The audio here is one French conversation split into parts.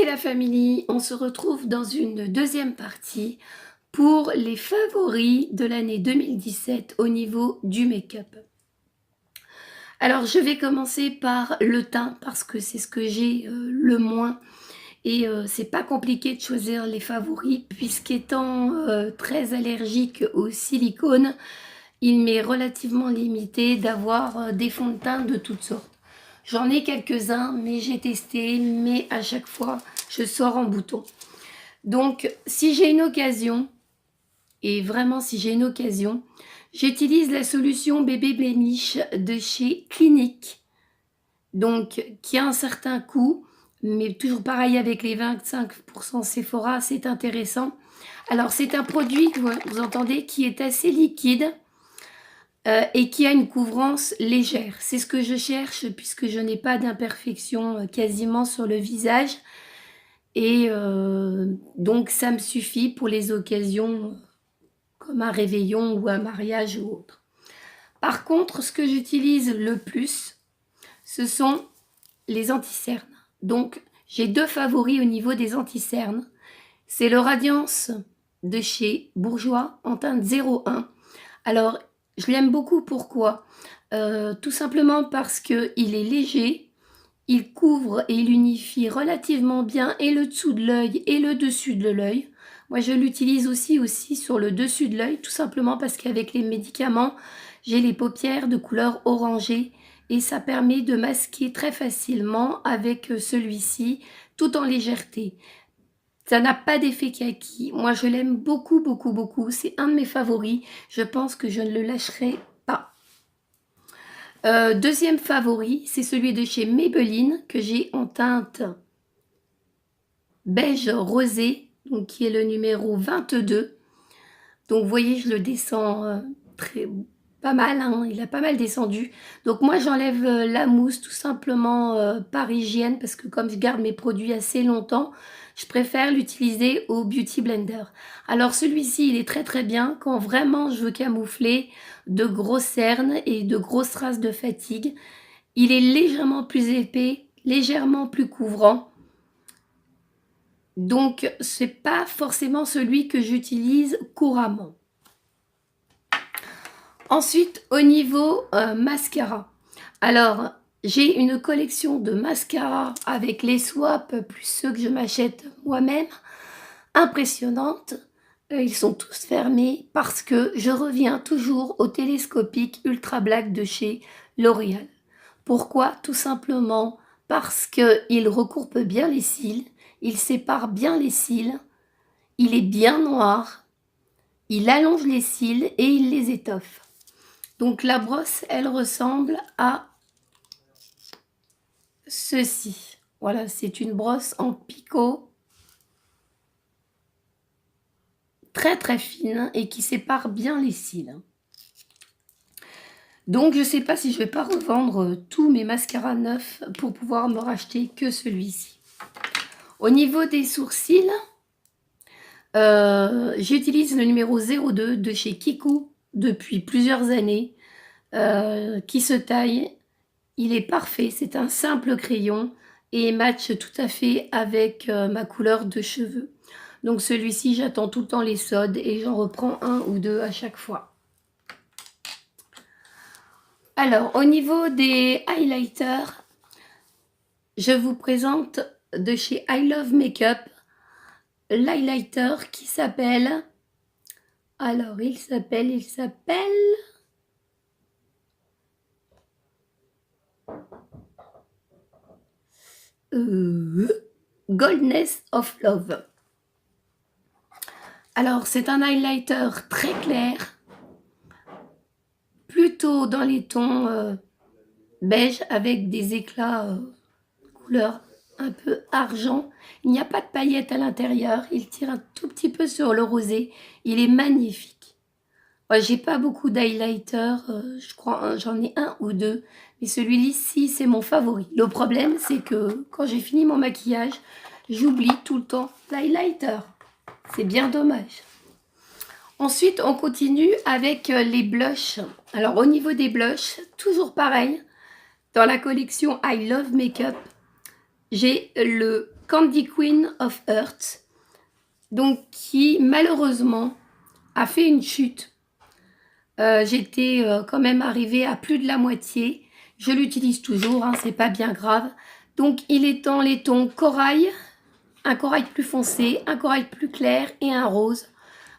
Coucou la famille, on se retrouve dans une deuxième partie pour les favoris de l'année 2017 au niveau du make-up. Alors je vais commencer par le teint parce que c'est ce que j'ai le moins et c'est pas compliqué de choisir les favoris puisqu'étant très allergique au silicone, il m'est relativement limité d'avoir des fonds de teint de toutes sortes. J'en ai quelques-uns, mais j'ai testé, mais à chaque fois, je sors en bouton. Donc, si j'ai une occasion, et vraiment si j'ai une occasion, j'utilise la solution Bébé Blemish de chez Clinique, donc qui a un certain coût, mais toujours pareil avec les 25% Sephora, c'est intéressant. Alors, c'est un produit, vous entendez, qui est assez liquide, et qui a une couvrance légère. C'est ce que je cherche puisque je n'ai pas d'imperfection quasiment sur le visage. Et donc ça me suffit pour les occasions comme un réveillon ou un mariage ou autre. Par contre, ce que j'utilise le plus, ce sont les anti-cernes. Donc j'ai deux favoris au niveau des anti-cernes. C'est le Radiance de chez Bourjois en teinte 01. Alors, je l'aime beaucoup, pourquoi? Tout simplement parce qu'il est léger, il couvre et il unifie relativement bien et le dessous de l'œil et le dessus de l'œil. Moi, je l'utilise aussi sur le dessus de l'œil, tout simplement parce qu'avec les médicaments, j'ai les paupières de couleur orangée et ça permet de masquer très facilement avec celui-ci, tout en légèreté. Ça n'a pas d'effet kaki. Moi, je l'aime beaucoup, beaucoup, beaucoup. C'est un de mes favoris. Je pense que je ne le lâcherai pas. Deuxième favori, c'est celui de chez Maybelline que j'ai en teinte beige rosé, donc qui est le numéro 22. Donc, vous voyez, je le descends pas mal, hein, il a pas mal descendu. Donc moi j'enlève la mousse tout simplement par hygiène parce que comme je garde mes produits assez longtemps, je préfère l'utiliser au Beauty Blender. Alors celui-ci il est très très bien quand vraiment je veux camoufler de grosses cernes et de grosses traces de fatigue. Il est légèrement plus épais, légèrement plus couvrant. Donc c'est pas forcément celui que j'utilise couramment. Ensuite, au niveau mascara. Alors, j'ai une collection de mascaras avec les swaps, plus ceux que je m'achète moi-même, impressionnantes. Ils sont tous fermés parce que je reviens toujours au télescopique Ultra Black de chez L'Oréal. Pourquoi? Tout simplement parce qu'il recourbe bien les cils, il sépare bien les cils, il est bien noir, il allonge les cils et il les étoffe. Donc la brosse, elle ressemble à ceci. Voilà, c'est une brosse en picot. Très très fine et qui sépare bien les cils. Donc je ne sais pas si je ne vais pas revendre tous mes mascaras neufs pour pouvoir me racheter que celui-ci. Au niveau des sourcils, j'utilise le numéro 02 de chez Kikou depuis plusieurs années. Qui se taille, il est parfait, c'est un simple crayon et match tout à fait avec ma couleur de cheveux. Donc celui-ci, j'attends tout le temps les soldes et j'en reprends un ou deux à chaque fois. Alors, au niveau des highlighters, je vous présente de chez I Love Makeup l'highlighter qui s'appelle... Alors, il s'appelle... Goldness of Love. Alors, c'est un highlighter très clair, plutôt dans les tons beige avec des éclats couleur un peu argent. Il n'y a pas de paillettes à l'intérieur, il tire un tout petit peu sur le rosé. Il est magnifique. Moi, j'ai pas beaucoup d'highlighter, je crois j'en ai un ou deux, mais celui-ci c'est mon favori. Le problème c'est que quand j'ai fini mon maquillage, j'oublie tout le temps l'highlighter. C'est bien dommage. Ensuite, on continue avec les blushs. Alors, au niveau des blushs, toujours pareil. Dans la collection I Love Makeup, j'ai le Candy Queen of Earth, donc qui malheureusement a fait une chute. J'étais quand même arrivée à plus de la moitié. Je l'utilise toujours, hein, c'est pas bien grave. Donc il est dans les tons corail, un corail plus foncé, un corail plus clair et un rose.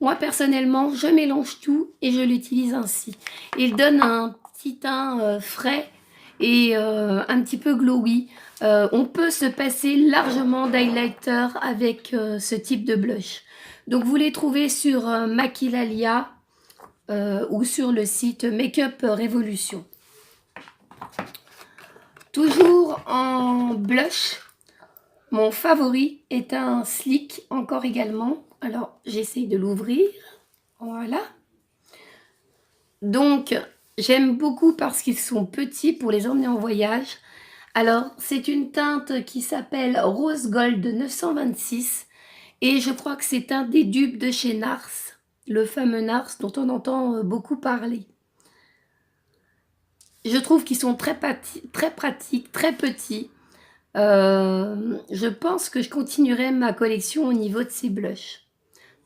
Moi personnellement, je mélange tout et je l'utilise ainsi. Il donne un petit teint frais et un petit peu glowy. On peut se passer largement d'highlighter avec ce type de blush. Donc vous les trouvez sur Maquillalia ou sur le site Makeup Revolution. Toujours en blush, mon favori est un Sleek encore également. Alors j'essaye de l'ouvrir, voilà. Donc j'aime beaucoup parce qu'ils sont petits pour les emmener en voyage. Alors c'est une teinte qui s'appelle Rose Gold 926 et je crois que c'est un des dupes de chez NARS, le fameux NARS dont on entend beaucoup parler. Je trouve qu'ils sont très pratiques, très petits. Je pense que je continuerai ma collection au niveau de ces blushs.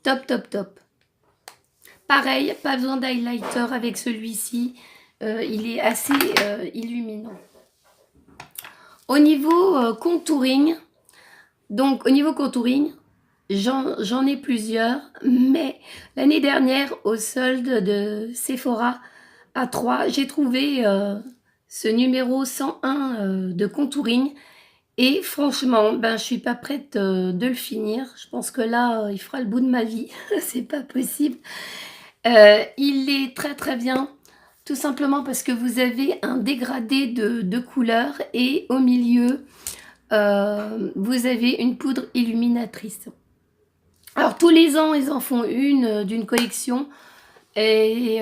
Top, top, top. Pareil, pas besoin d'highlighter avec celui-ci. Il est assez illuminant. Au niveau contouring, donc au niveau contouring, j'en ai plusieurs, mais l'année dernière, au solde de Sephora à 3, j'ai trouvé ce numéro 101 de contouring. Et franchement, ben, je suis pas prête de le finir. Je pense que là, il fera le bout de ma vie. C'est pas possible. Il est très très bien. Tout simplement parce que vous avez un dégradé de couleurs. Et au milieu, vous avez une poudre illuminatrice. Alors tous les ans, ils en font une d'une collection. Et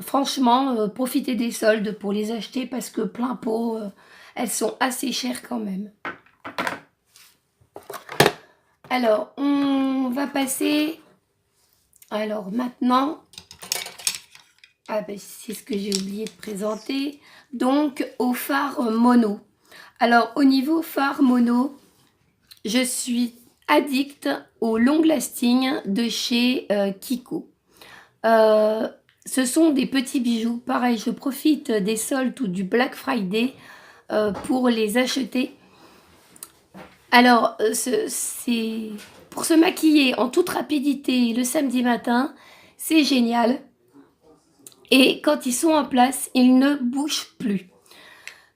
franchement, profitez des soldes pour les acheter. Parce que plein pot... elles sont assez chères quand même. Alors, on va passer... Alors, maintenant... Ah ben, c'est ce que j'ai oublié de présenter. Donc, au fard mono. Alors, au niveau fard mono, je suis addict au long lasting de chez Kiko. Ce sont des petits bijoux. Pareil, je profite des soldes ou du Black Friday pour les acheter. Alors, pour se maquiller en toute rapidité le samedi matin, c'est génial. Et quand ils sont en place, ils ne bougent plus.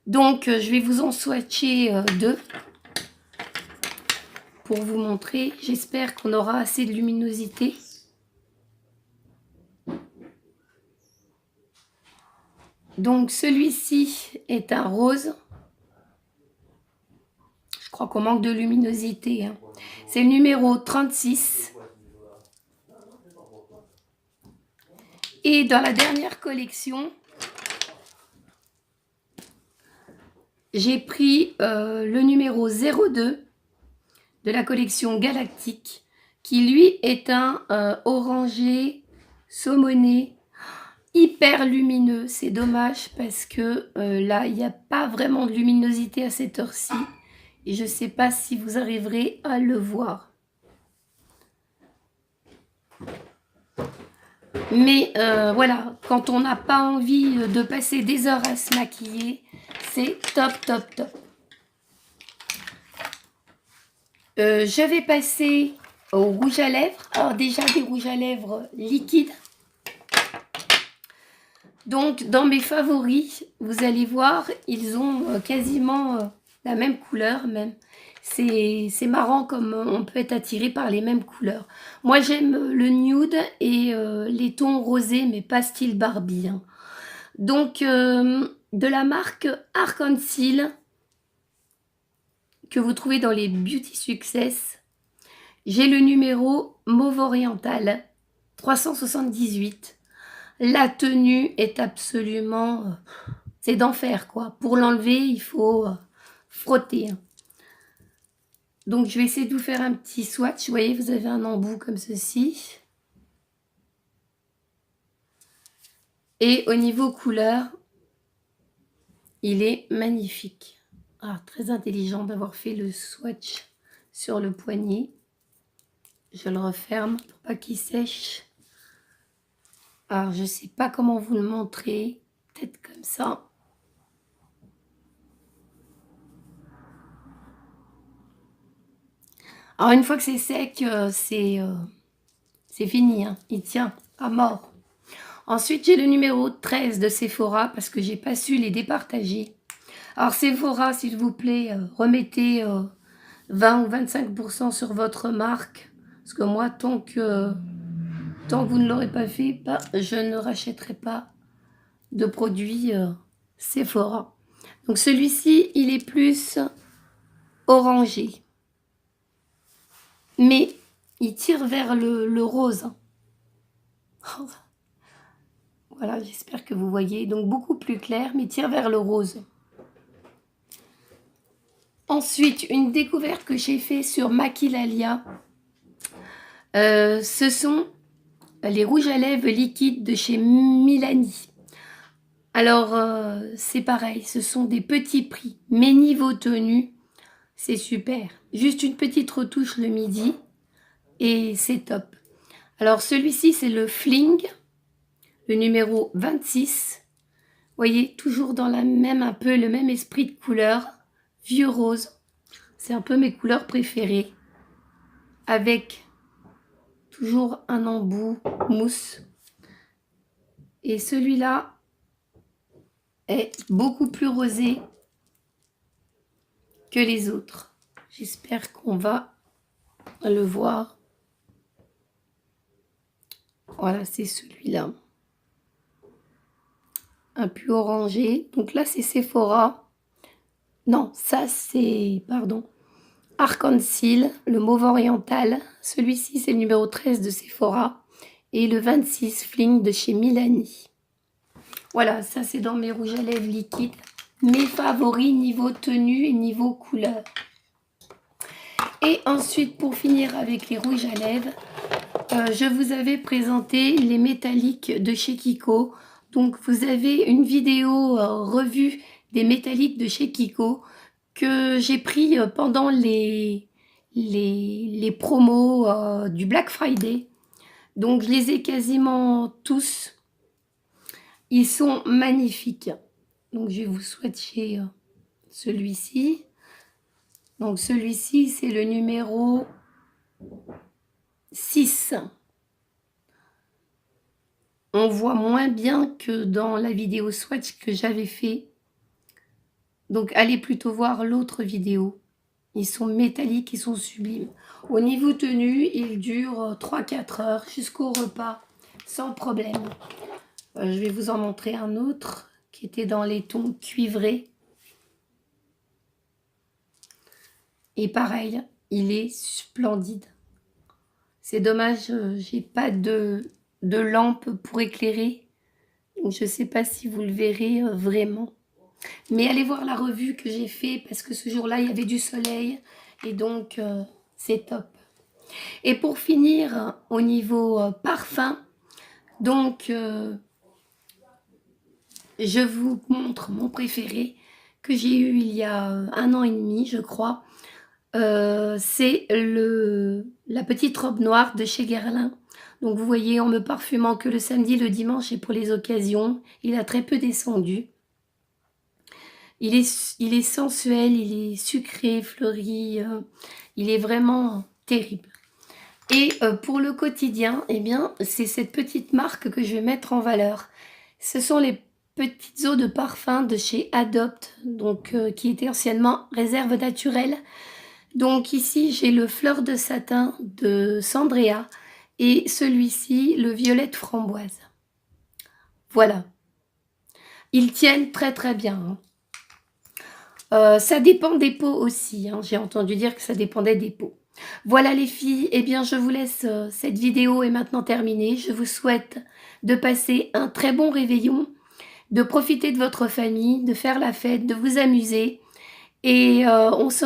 Donc, je vais vous en swatcher deux pour vous montrer. J'espère qu'on aura assez de luminosité. Donc, celui-ci est un rose. Je crois qu'on manque de luminosité, hein. C'est le numéro 36. Et dans la dernière collection, j'ai pris le numéro 02 de la collection Galactique, qui lui est un orangé saumoné hyper lumineux. C'est dommage parce que là, il n'y a pas vraiment de luminosité à cette heure-ci. Et je ne sais pas si vous arriverez à le voir. Mais voilà, quand on n'a pas envie de passer des heures à se maquiller, c'est top, top, top. Je vais passer au rouge à lèvres. Alors déjà des rouges à lèvres liquides. Donc dans mes favoris, vous allez voir, ils ont quasiment la même couleur même. C'est marrant comme on peut être attiré par les mêmes couleurs. Moi j'aime le nude et les tons rosés, mais pas style Barbie, hein. Donc de la marque Arc-en-Ciel, que vous trouvez dans les Beauty Success, j'ai le numéro Mauve Oriental 378. La tenue est absolument... c'est d'enfer, quoi. Pour l'enlever, il faut frotter. Donc, je vais essayer de vous faire un petit swatch. Vous voyez, vous avez un embout comme ceci. Et au niveau couleur, il est magnifique. Ah, très intelligent d'avoir fait le swatch sur le poignet. Je le referme pour pas qu'il sèche. Alors, je sais pas comment vous le montrer. Peut-être comme ça. Alors, une fois que c'est sec, c'est fini, hein. Il tient à mort. Ensuite, j'ai le numéro 13 de Sephora parce que j'ai pas su les départager. Alors, Sephora, s'il vous plaît, remettez 20 ou 25% sur votre marque. Parce que moi, tant que vous ne l'aurez pas fait, bah, je ne rachèterai pas de produits Sephora. Donc, celui-ci, il est plus orangé. Mais il tire vers le rose. Voilà, j'espère que vous voyez. Donc, beaucoup plus clair, mais tire vers le rose. Ensuite, une découverte que j'ai fait sur Maquilalia. Ce sont les rouges à lèvres liquides de chez Milani. Alors, c'est pareil, ce sont des petits prix, mais niveau tenue, c'est super. Juste une petite retouche le midi et c'est top. Alors, celui-ci, c'est le Fling, le numéro 26. Vous voyez, toujours dans un peu le même esprit de couleur, vieux rose. C'est un peu mes couleurs préférées. Avec toujours un embout mousse. Et celui-là est beaucoup plus rosé que les autres. J'espère qu'on va le voir. Voilà, c'est celui-là. Un peu orangé. Donc là, c'est Sephora. Non, ça, c'est... Pardon. Arc-en-Ciel, le mauve oriental. Celui-ci, c'est le numéro 13 de Sephora. Et le 26 Fling de chez Milani. Voilà, ça, c'est dans mes rouges à lèvres liquides. Mes favoris niveau tenue et niveau couleur. Et ensuite, pour finir avec les rouges à lèvres, je vous avais présenté les métalliques de chez Kiko. Donc, vous avez une vidéo revue des métalliques de chez Kiko que j'ai pris pendant les promos du Black Friday. Donc, je les ai quasiment tous. Ils sont magnifiques. Donc, je vais vous swatcher celui-ci. Donc, celui-ci, c'est le numéro 6. On voit moins bien que dans la vidéo swatch que j'avais fait. Donc, allez plutôt voir l'autre vidéo. Ils sont métalliques, ils sont sublimes. Au niveau tenue, ils durent 3-4 heures jusqu'au repas, sans problème. Je vais vous en montrer un autre qui était dans les tons cuivrés. Et pareil, il est splendide. C'est dommage, j'ai pas de lampe pour éclairer. Donc, je ne sais pas si vous le verrez vraiment. Mais allez voir la revue que j'ai fait parce que ce jour-là, il y avait du soleil. Et donc, c'est top. Et pour finir, au niveau parfum, donc, je vous montre mon préféré que j'ai eu il y a 1 an et demi, je crois. C'est la petite robe noire de chez Guerlain. Donc, vous voyez, en me parfumant que le samedi, le dimanche et pour les occasions, il a très peu descendu. Il est sensuel, il est sucré, fleuri, il est vraiment terrible. Et pour le quotidien, eh bien, c'est cette petite marque que je vais mettre en valeur. Ce sont les petites eaux de parfum de chez Adopt, donc qui étaient anciennement Réserve Naturelle. Donc ici, j'ai le Fleur de Satin de Sandrea et celui-ci, le Violette Framboise. Voilà. Ils tiennent très très bien. Ça dépend des pots aussi. J'ai entendu dire que ça dépendait des pots. Voilà les filles, eh bien je vous laisse, cette vidéo est maintenant terminée. Je vous souhaite de passer un très bon réveillon, de profiter de votre famille, de faire la fête, de vous amuser. Et on se